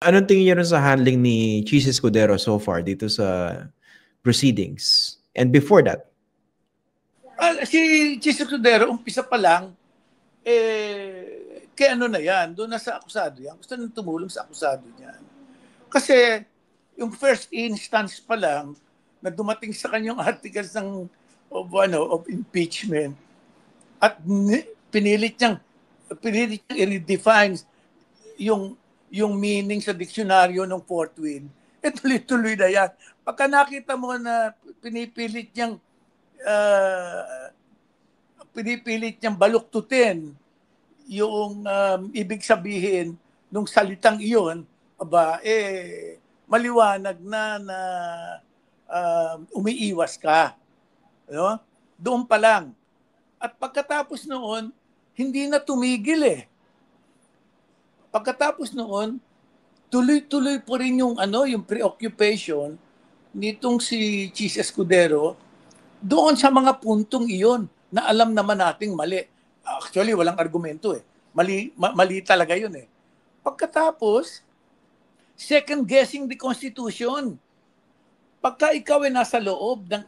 anong tingin niyo rin sa handling ni Cheese Escudero so far dito sa proceedings? And before that? Si Cheese Escudero, umpisa pa lang, kaya ano na yan, doon na sa akusado yan. Gusto nang tumulong sa akusado niyan. Kasi yung first instance pa lang, na dumating sa kanyang articles of impeachment, at pinilit niyang i-redefine yung meaning sa diksyonaryo ng fourth wheel, tuloy-tuloy na yan. Pagka nakita mo na pinipilit niyang baluktutin yung ibig sabihin nung salitang iyon, maliwanag na umiiwas ka. No? Doon pa lang. At pagkatapos noon, hindi na tumigil Pagkatapos noon, tuloy-tuloy po rin yung preoccupation nitong si Cheese Escudero doon sa mga puntong iyon na alam naman nating mali. Actually, walang argumento Mali talaga yun Pagkatapos, second guessing the Constitution. Pagka ikaw ay nasa loob ng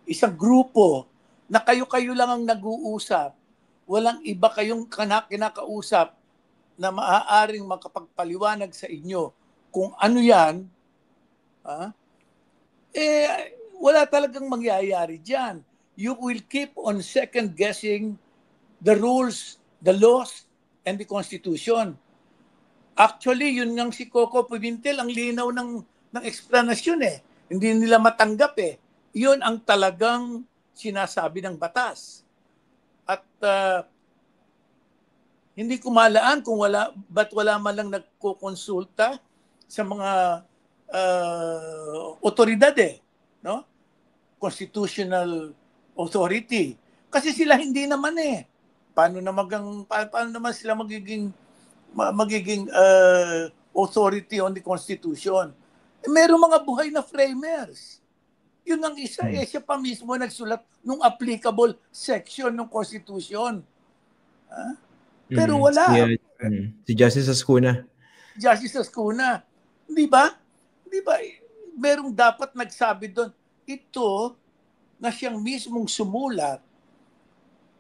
isang grupo na kayo-kayo lang ang nag-uusap, walang iba kayong kinakausap na maaaring makapagpaliwanag sa inyo kung ano yan, wala talagang mangyayari dyan. You will keep on second guessing the rules, the laws, and the Constitution. Actually, yun nga si Coco Pimentel, ang linaw ng explanation Hindi nila matanggap Yun ang talagang sinasabi ng batas. At hindi ko malaan kung ba't wala man lang nagkukonsulta sa mga otoridad no? Constitutional authority. Kasi sila hindi naman Paano naman sila magiging authority on the Constitution? Merong mga buhay na framers. Yun ang isa siya pa mismo nagsulat nung applicable section ng Constitution. Pero wala. Si Justice Ascuna. Justice Ascuna. Di ba? Merong dapat nagsabi doon, ito na siyang mismong sumulat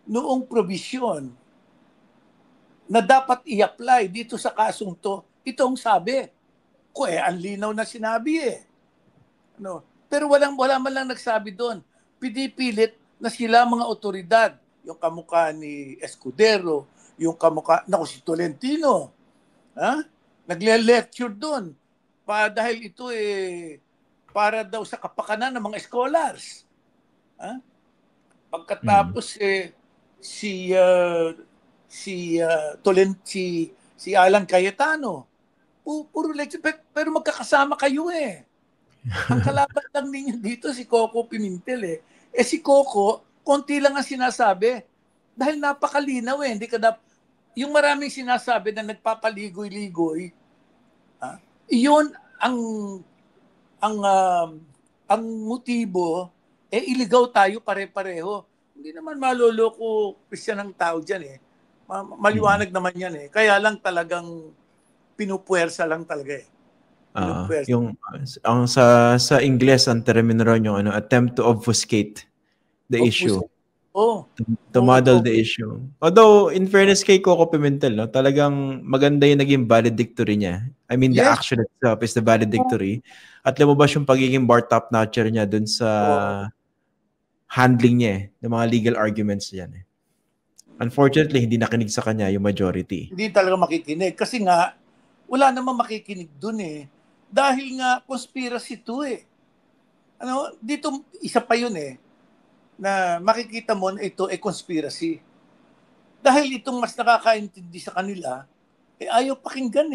noong provision na dapat i-apply dito sa kasong to. Ito ang sabi. Ang linaw na sinabi Pero wala man lang nagsabi doon. Pinipilit na sila mga otoridad, yung kamukha ni Escudero, yung kamukha si Tolentino, nagle-lecture doon dahil ito para daw sa kapakanan ng mga scholars. Pagkatapos si Alan Cayetano, puro lecture, pero magkakasama kayo Ang kalaban lang ninyo dito si Coco Pimentel si Coco, konti lang ang sinasabi. Dahil napakalinaw hindi ka yung maraming sinasabi na nagpapaligoy-ligoy, iyon ang motibo, iligaw tayo pare-pareho. Hindi naman maloloko Christian ang tao dyan maliwanag naman yan Kaya lang talagang pinupuwersa lang talaga yung sa Ingles ang termino ron yung attempt to obfuscate the issue. To muddle the issue. Although in fairness kay Coco Pimentel, talagang maganda yung naging valedictory niya. I mean, the action itself is the valedictory. At lumabas yung pagiging bar top notcher niya dun sa handling niya ng mga legal arguments yan. Unfortunately, hindi nakinig sa kanya yung majority. Hindi talaga makikinig kasi nga wala namang makikinig dun dahil nga conspiracy to dito isa pa yun na makikita mo na ito conspiracy. Dahil itong mas nakakaintindi sa kanila ayaw pakinggan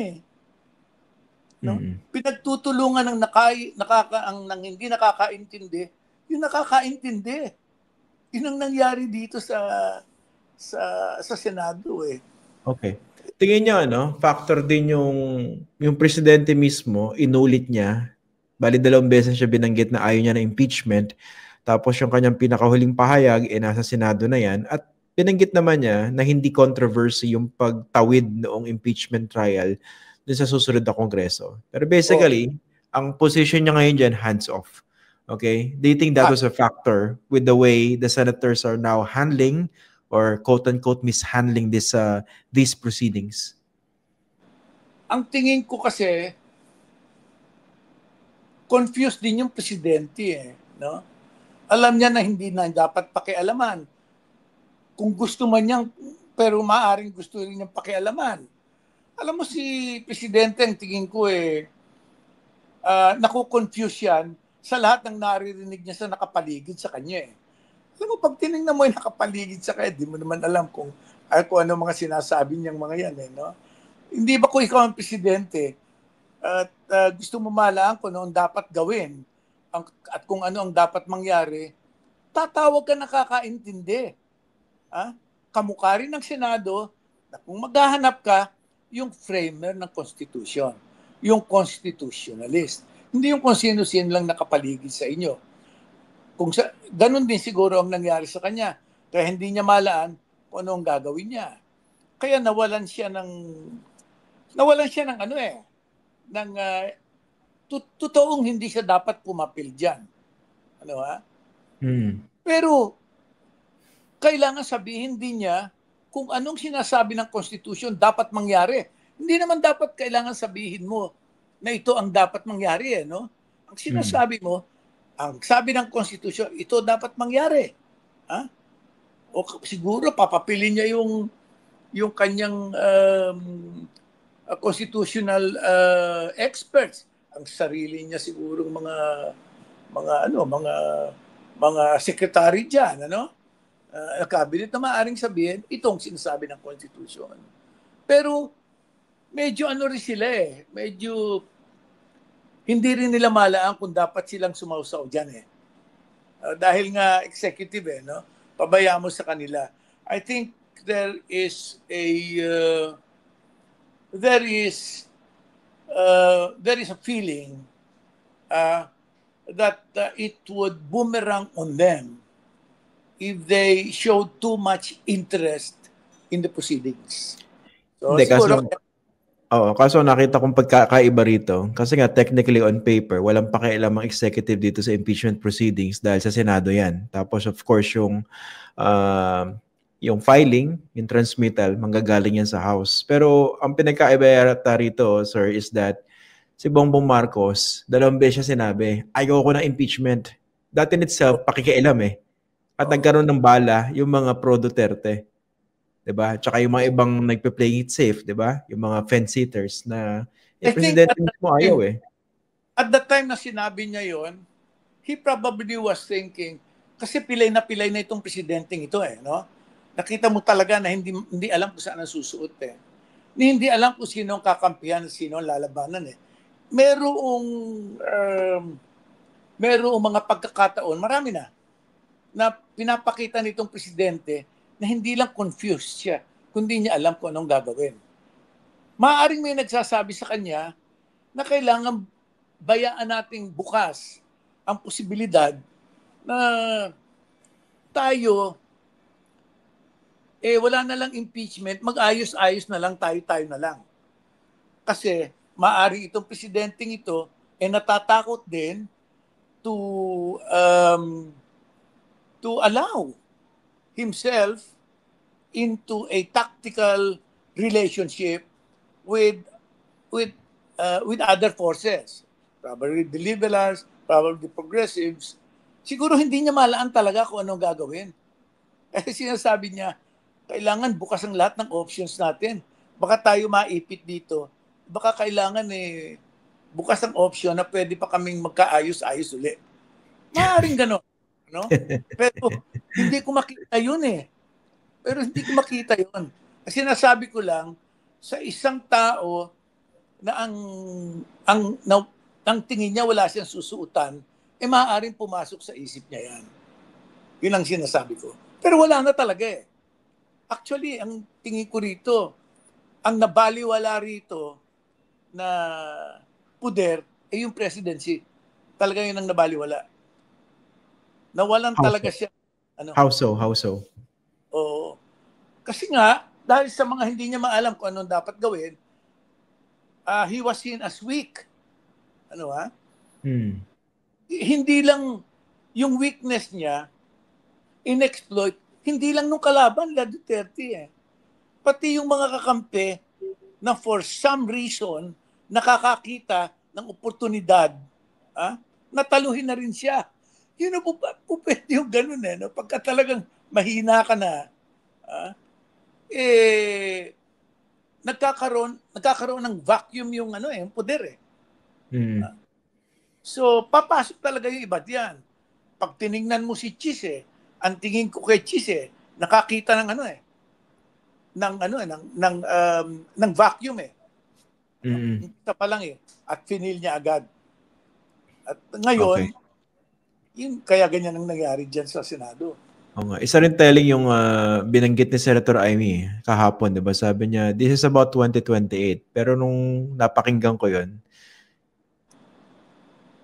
Pinagtutulungan ng ang hindi nakakaintindi, yung nakakaintindi. Yun ang nangyari dito sa Senado Okay. Tingin niyo factor din yung presidente mismo, inulit niya. Bali 2 beses siya binanggit na ayaw niya na impeachment. Tapos yung kanyang pinakahuling pahayag nasa Senado na yan at binanggit naman niya na hindi controversy yung pagtawid noong impeachment trial dun sa susunod na Kongreso. Pero basically, ang position niya ngayon dyan, hands off. Okay? Do you think that was a factor with the way the senators are now handling or quote-unquote mishandling these proceedings? Ang tingin ko kasi, confused din yung presidente no? Alam niya na hindi na dapat pakialaman. Kung gusto man niyang, pero maaaring gusto rin niyang pakialaman. Alam mo si presidente, ang tingin ko naku-confuse yan sa lahat ng naririnig niya sa nakapaligid sa kanya Alam mo, pag tinignan mo yung nakapaligid sa kanya, di mo naman alam kung ano mga sinasabi niyang mga yan no? Hindi ba kung ikaw ang presidente at gusto mo malaman kung ano ang dapat gawin at kung ano ang dapat mangyari, tatawag ka nakakaintindi. Kamukha rin ng Senado na kung maghahanap ka, yung framer ng Constitution, yung constitutionalist. Hindi yung kung sino-sino lang nakapaligid sa inyo. Ganun din siguro ang nangyari sa kanya. Kaya hindi niya malaan kung ano ang gagawin niya. Kaya nawalan siya ng totoong hindi siya dapat pumapil dyan. Pero, kailangan sabihin din niya kung anong sinasabi ng Constitution dapat mangyari. Hindi naman dapat kailangan sabihin mo na ito ang dapat mangyari. No? Ang sinasabi mo, ang sabi ng Constitution, ito dapat mangyari. O siguro, papapilin niya yung kanyang constitutional experts, ang sarili niya siguro mga secretary diyan cabinet na maaring sabihin itong sinasabi ng Constitution. Pero medyo rin sila medyo hindi rin nila malaan kung dapat silang sumausaw diyan dahil nga executive no, pabayaan mo sa kanila. I think there is a feeling that it would boomerang on them if they showed too much interest in the proceedings. So, kaso nakita kong pagkakaiba rito. Kasi nga, technically on paper, walang pakialam ang executive dito sa impeachment proceedings dahil sa Senado yan. Tapos, of course, yung filing, yung transmittal, manggagaling yan sa House. Pero ang pinagkaiba yata rito, sir, is that si Bongbong Marcos, 2 beses siya sinabi, ayoko ng impeachment. That in itself, pakikialam At nagkaroon ng bala yung mga pro-Duterte. Diba? Tsaka yung mga ibang nagpe-play it safe, diba? Yung mga fence-sitters na yung presidente mo ayaw At the time na sinabi niya yon, he probably was thinking, kasi pilay na itong presidenteng ito no? Nakita mo talaga na hindi alam kung saan ang susuot Hindi alam kung sino ang kakampihan, sino ang lalabanan Merong mga pagkakataon, marami na pinapakita nitong presidente na hindi lang confused siya, kundi niya alam kung anong gagawin. Maaaring may nagsasabi sa kanya na kailangan bayaan nating bukas ang posibilidad na tayo wala na lang impeachment, mag-ayos-ayos na lang, tayo na lang. Kasi maaari itong presidenteng ito natatakot din to allow himself into a tactical relationship with other forces, probably the liberals, probably the progressives. Siguro hindi niya malaan talaga kung anong gagawin. Kasi sinasabi niya, kailangan bukas ang lahat ng options natin. Baka tayo maipit dito. Baka kailangan bukas ang option na pwede pa kaming magkaayos-ayos ulit. Maaaring gano'n. No? Pero hindi ko makita yun Kasi nasabi ko lang, sa isang tao na ang tingin niya wala siyang susuotan, maaaring pumasok sa isip niya yan. Yun ang sinasabi ko. Pero wala na talaga Actually, ang tingin ko rito, ang nabaliwala rito na puder yung presidency. Talaga yun ang nabaliwala. Nawalan talaga siya. How so? Oo. Kasi nga, dahil sa mga hindi niya maalam kung anong dapat gawin, he was seen as weak. Ano ha? Hindi lang yung weakness niya, in-exploit, hindi lang nung kalaban, La Duterte eh. Pati yung mga kakampi na for some reason, nakakakita ng oportunidad, nataluhin na rin siya. Yun na po pwede yung ganun eh. No? Pagka talagang mahina ka na, nagkakaroon ng vacuum yung yung poder eh. So papasok talaga yung iba diyan. Pag tiningnan mo si Chis ang tingin ko kay Chis nakakita ng ng vacuum eh. Ito pa lang at finil niya agad. At ngayon, yun kaya ganyan ang nangyari diyan sa Senado. Isa rin telling yung binanggit ni Senator Amy kahapon, 'di ba? Sabi niya, this is about 2028. Pero nung napakinggan ko 'yon,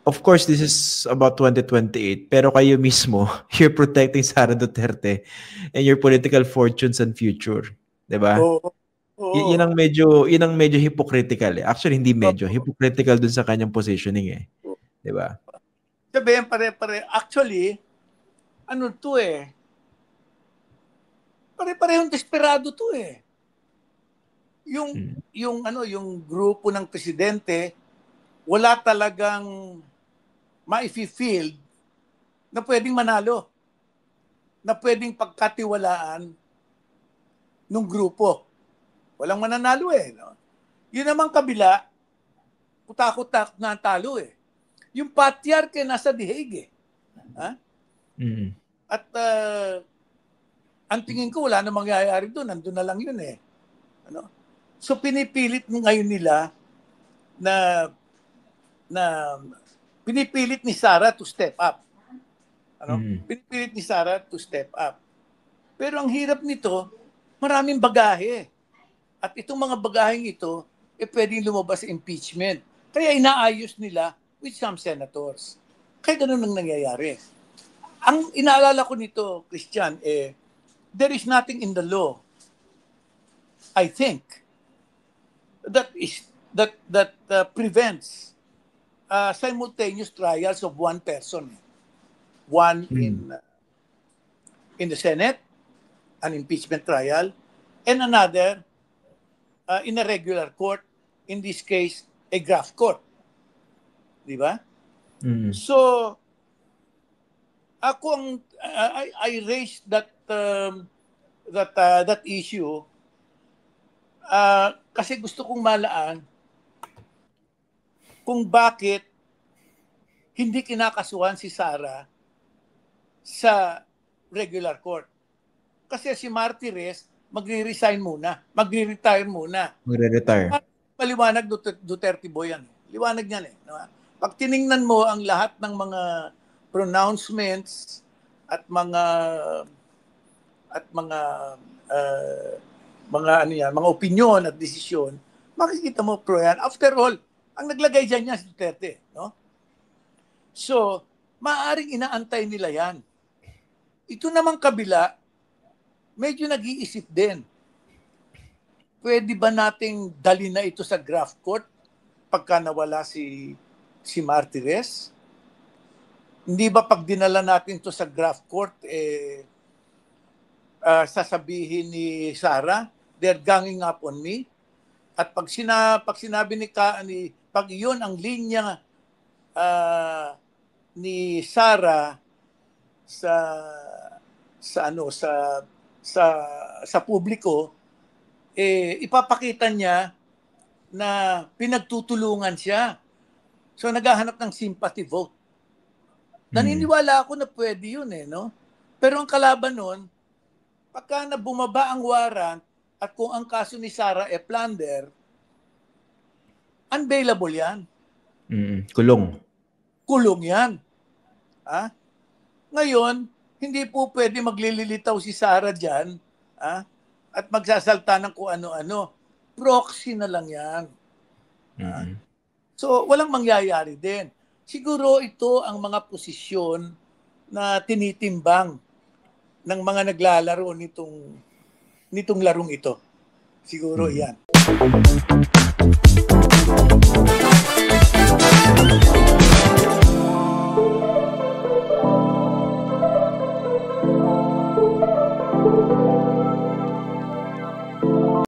of course, this is about 2028. Pero kayo mismo, you're protecting Sara Duterte and your political fortunes and future, 'di ba? Yun ang medyo hypocritical eh. Actually, hindi medyo hypocritical dun sa kanyang positioning eh. 'Di ba? Sabihin pare-pare. Actually, to pare-parehong desperado to eh. Yung grupo ng presidente wala talagang ma-feel na pwedeng manalo. Na pwedeng pagkatiwalaan ng grupo. Walang mananalo eh. No? Yun naman kabila, kutakot na talo eh. Yung patriarch nasa The Hague eh. At ang tingin ko wala na mangyayari doon. Nandun na lang yun eh. So pinipilit ngayon nila na pinipilit ni Sara to step up. Pinipilit ni Sara to step up. Pero ang hirap nito, maraming bagahe. At itong mga bagaheng ito, pwedeng lumabas sa impeachment. Kaya inaayos nila with some senators. Kaya ganun ang nangyayari. Ang inaalala ko nito, Christian, there is nothing in the law, I think, that prevents simultaneous trials of one person. One in the Senate, an impeachment trial, and another in a regular court, in this case, a graft court. Di ba? So, ako I raised that issue kasi gusto kong malaan kung bakit hindi kinakasuhan si Sara sa regular court. Kasi si Martires magre-resign muna, magre-retire muna. Maliwanag Duterte boy yan. Liwanag niyan eh. No? Pag tiningnan mo ang lahat ng mga pronouncements at mga mga opinion at desisyon, makikita mo pro yan. After all, ang naglagay dyan niya si Duterte, no? So, maaaring inaantay nila yan. Ito namang kabila, medyo nag-iisip din. Pwede ba nating dali na ito sa graft court pagka nawala si Martires? Hindi ba pag dinala natin ito sa graft court, sasabihin ni Sara, they're ganging up on me? At pag sinabi pag iyon ang linya ni Sara sa publiko, ipapakita niya na pinagtutulungan siya. So naghahanap ng sympathy vote. Naniniwala ako na pwede yun no? Pero ang kalaban nun, pagka na bumaba ang warrant at kung ang kaso ni Sara plunder, unbailable yan. Kulong yan. Ngayon, hindi po pwede maglililitaw si Sara dyan at magsasalta ng kung ano-ano. Proxy na lang yan. So, walang mangyayari din. Siguro ito ang mga posisyon na tinitimbang ng mga naglalaro nitong larong ito. Siguro yan.